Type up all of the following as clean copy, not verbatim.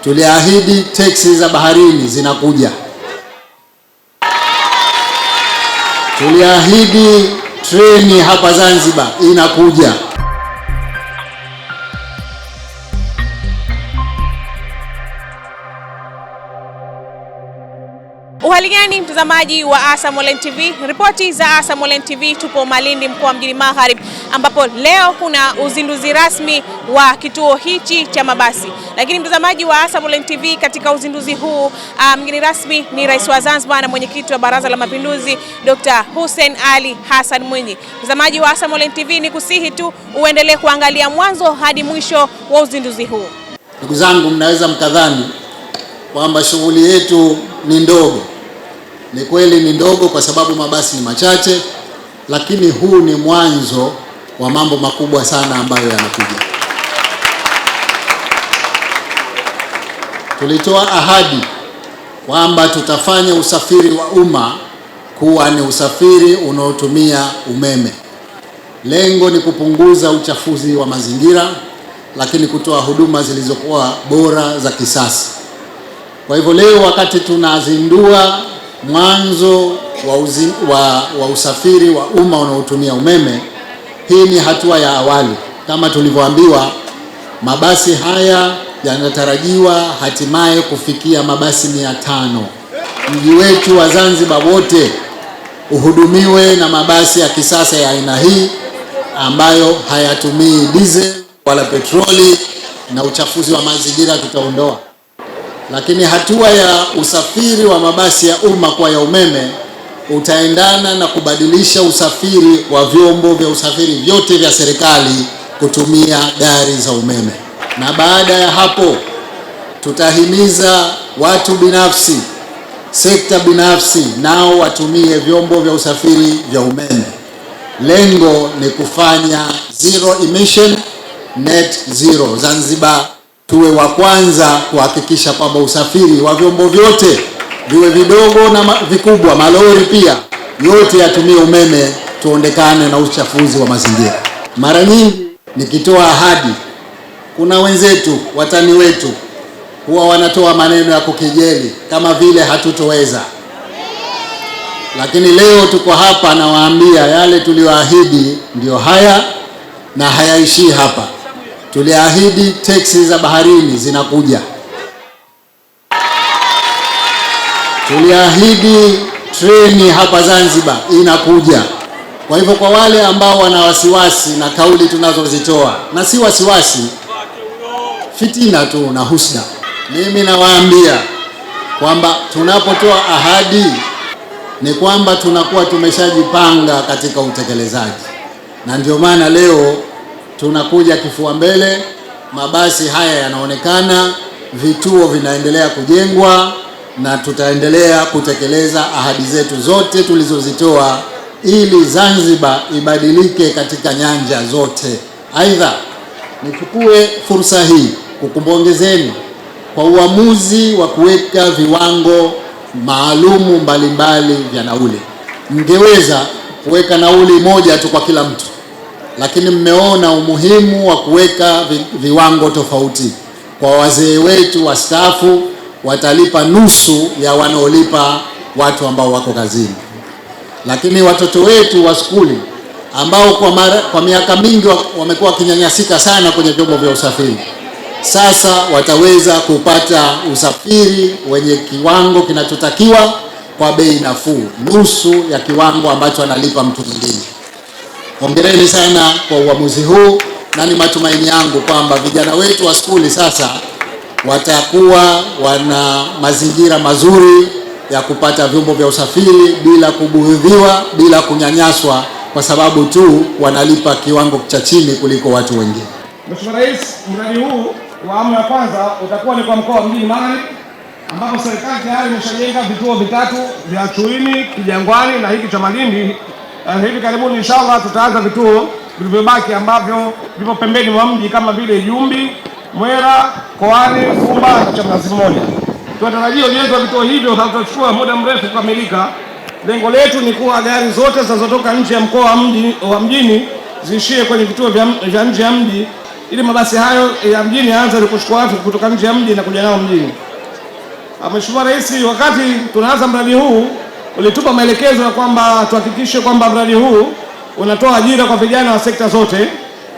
Tuliahidi teksi za baharini zinakuja. Tuliahidi treni hapa Zanzibar inakuja. Uhali gani mtazamaji wa ASAM Online TV? Ripoti za ASAM Online TV, tupo Malindi, mkoa wa Mjini Magharibi, ambapo leo kuna uzinduzi rasmi wa kituo hichi cha mabasi. Lakini mtazamaji wa ASAM Online TV, katika uzinduzi huu mgeni rasmi ni Rais wa Zanzibar na mwenyekiti wa Baraza la Mapinduzi Dr. Hussein Ali Hassan Mwinyi. Mtazamaji wa ASAM Online TV, ni kusihi tu uendelee kuangalia mwanzo hadi mwisho wa uzinduzi huu. Ndugu zangu, mnaweza mkadhani kwamba shughuli yetu ni ndogo. Ni kweli ni ndogo kwa sababu mabasi ni machache, lakini huu ni mwanzo wa mambo makubwa sana ambayo yanakuja. Tulitoa ahadi kwamba tutafanya usafiri wa umma kuwa ni usafiri unaotumia umeme. Lengo ni kupunguza uchafuzi wa mazingira, lakini kutoa huduma zilizokuwa bora za kisasa. Kwa hivyo leo wakati tunazindua mwanzo wa usafiri wa umma unaotumia umeme, hii ni hatua ya awali. Kama tulivyoambiwa, mabasi haya yanatarajiwa hatimaye kufikia mabasi 500. Mji wetu wa Zanzibar wote uhudumiwe na mabasi ya kisasa ya aina hii ambayo hayatumii diesel wala petroli, na uchafuzi wa mazingira tutaondoa. Lakini hatua ya usafiri wa mabasi ya umma kwa ya umeme utaendana na kubadilisha usafiri wa vyombo vya usafiri vyote vya serikali kutumia gari za umeme. Na baada ya hapo tutahimiza watu binafsi, sekta binafsi nao watumie vyombo vya usafiri vya umeme. Lengo ni kufanya zero emission, net zero. Zanzibar tuwe wa kwanza kuhakikisha kwamba usafiri wa vyombo vyote, viwe vidogo na vikubwa, malori pia, yote yatumie umeme, tuondekane na uchafuzi wa mazingira. Mara nyingi nikitoa ahadi, kuna wenzetu, watani wetu, huwa wanatoa maneno ya kukejeli kama vile hatutoweza. Lakini leo tuko hapa na waambia yale tulioahidi ndio haya, na hayaishii hapa. Tuliahidi teksi za baharini zinakuja. Tuliahidi treni hapa Zanzibar inakuja. Kwa hivyo kwa wale ambao wana wasiwasi na kauli tunazozitoa, na si wasiwasi, fitina tu na husda, mimi nawaambia kwamba tunapotoa ahadi ni kwamba tunakuwa tumeshajipanga katika utekelezaji. Na ndio maana leo tunakuja kifua mbele. Mabasi haya yanaonekana, vituo vinaendelea kujengwa, na tutaendelea kutekeleza ahadi zetu zote tulizozitoa ili Zanzibar ibadilike katika nyanja zote. Aidha, nichukue fursa hii kukumpongezeni kwa uamuzi wa kuweka viwango maalumu mbalimbali vya nauli. Mngeweza kuweka nauli moja tu kwa kila mtu, lakini mmeona umuhimu wa kuweka viwango tofauti. Kwa wazee wetu wastaafu, watalipa nusu ya wanaolipa watu ambao wako kazini. Lakini watoto wetu wa skuli ambao kwa miaka mingi wamekuwa wakinyanyasika sana kwenye vyombo vya usafiri, sasa wataweza kupata usafiri wenye kiwango kinachotakiwa kwa bei nafuu, nusu ya kiwango ambacho analipa mtu mwingine. Hongereni sana kwa uamuzi huu, na ni matumaini yangu kwamba vijana wetu wa skuli sasa watakuwa wana mazingira mazuri ya kupata vyombo vya usafiri bila kubughudhiwa, bila kunyanyaswa kwa sababu tu wanalipa kiwango cha chini kuliko watu wengine. Mheshimiwa Rais, mradi huu wa awamu ya kwanza utakuwa ni kwa mkoa wa Mjini Magharibi, ambapo serikali tayari imeshajenga vituo 3 vya Chuini, Kijangwani na hiki cha Malindi. Hivi karibuni inshallah tutaanza vituo vilivyobaki ambavyo vipo pembeni mwa mji kama vile Jumbi, Mwera, Koani, Fumba na Chamazi Moja. Tunatarajia ujenzi wa vituo hivyo hautachukua muda mrefu kukamilika. Lengo letu ni kuwa gari zote zinazotoka nje ya mkoa wa Mjini ziishie kwenye vituo vya nje ya mji ili mabasi hayo ya mjini yaanze kuchukua watu kutoka nje ya mji na kuja nao mjini. Mheshimiwa Rais, wakati tunaanza mradi huu ulitupa maelekezo ya kwamba tuhakikishe kwamba mradi huu unatoa ajira kwa vijana wa sekta zote.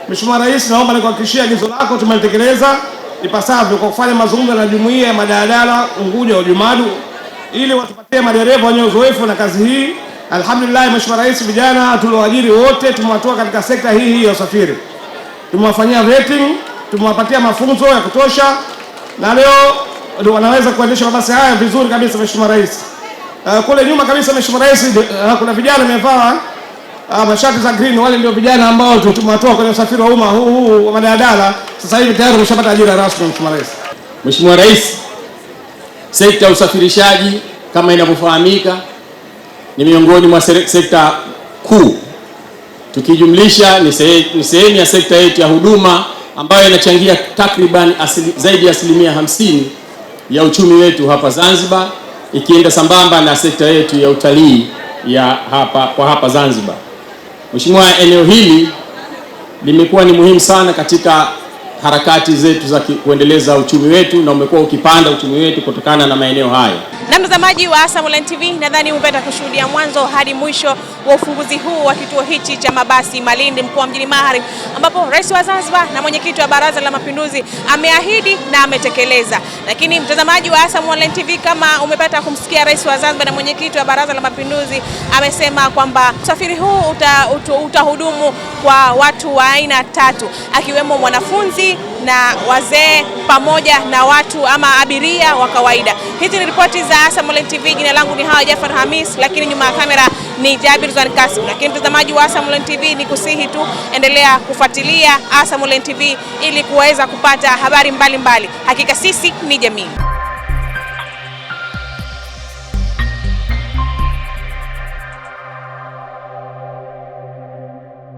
Mheshimiwa Rais, naomba nikuhakikishie agizo lako tumelitekeleza ipasavyo kwa kufanya mazungumzo na jumuiya ya madaladala Unguja Ujumadu ili watupatie madereva wenye uzoefu na kazi hii. Alhamdulillah, Mheshimiwa Rais, vijana tulioajiri wote tumewatoa katika sekta hii ya usafiri. Tumewafanyia vetting, tumewapatia mafunzo ya kutosha na leo wanaweza kuendesha mabasi haya vizuri kabisa Mheshimiwa Rais. Kule nyuma kabisa Mheshimiwa Rais, kuna vijana wamevaa mashati za green, wale ndio vijana ambao tumewatoa kwenye usafiri wa umma huu wa madaladala. Sasa hivi tayari wameshapata ajira rasmi Mheshimiwa Rais. Mheshimiwa Rais, sekta ya usafirishaji kama inavyofahamika ni miongoni mwa sekta kuu. Tukijumlisha ni sehemu ya sekta yetu ya huduma ambayo inachangia takriban zaidi ya 50% ya uchumi wetu hapa Zanzibar, ikienda sambamba na sekta yetu ya utalii ya hapa Zanzibar. Mheshimiwa, eneo hili limekuwa ni muhimu sana katika harakati zetu za kuendeleza uchumi wetu na umekuwa ukipanda uchumi wetu kutokana na maeneo hayo. Na mtazamaji wa Asam Online TV, nadhani umepata kushuhudia mwanzo hadi mwisho wa ufunguzi huu wa kituo hichi cha mabasi Malindi mkoa wa Mjini Magharibi, ambapo Rais wa Zanzibar na mwenyekiti wa Baraza la Mapinduzi ameahidi na ametekeleza. Lakini mtazamaji wa Asam Online TV, kama umepata kumsikia Rais wa Zanzibar na mwenyekiti wa Baraza la Mapinduzi, amesema kwamba usafiri huu utahudumu kwa watu wa aina tatu, akiwemo mwanafunzi na wazee pamoja na watu ama abiria wa kawaida. Hizi ni ripoti za Asam Online TV. Jina langu ni Hawa Jafar Hamis, lakini nyuma ya kamera ni Jabir Zwan Kasim. Lakini mtazamaji wa Asam Online TV, ni kusihi tu endelea kufuatilia Asam Online TV ili kuweza kupata habari mbalimbali. Hakika sisi ni jamii.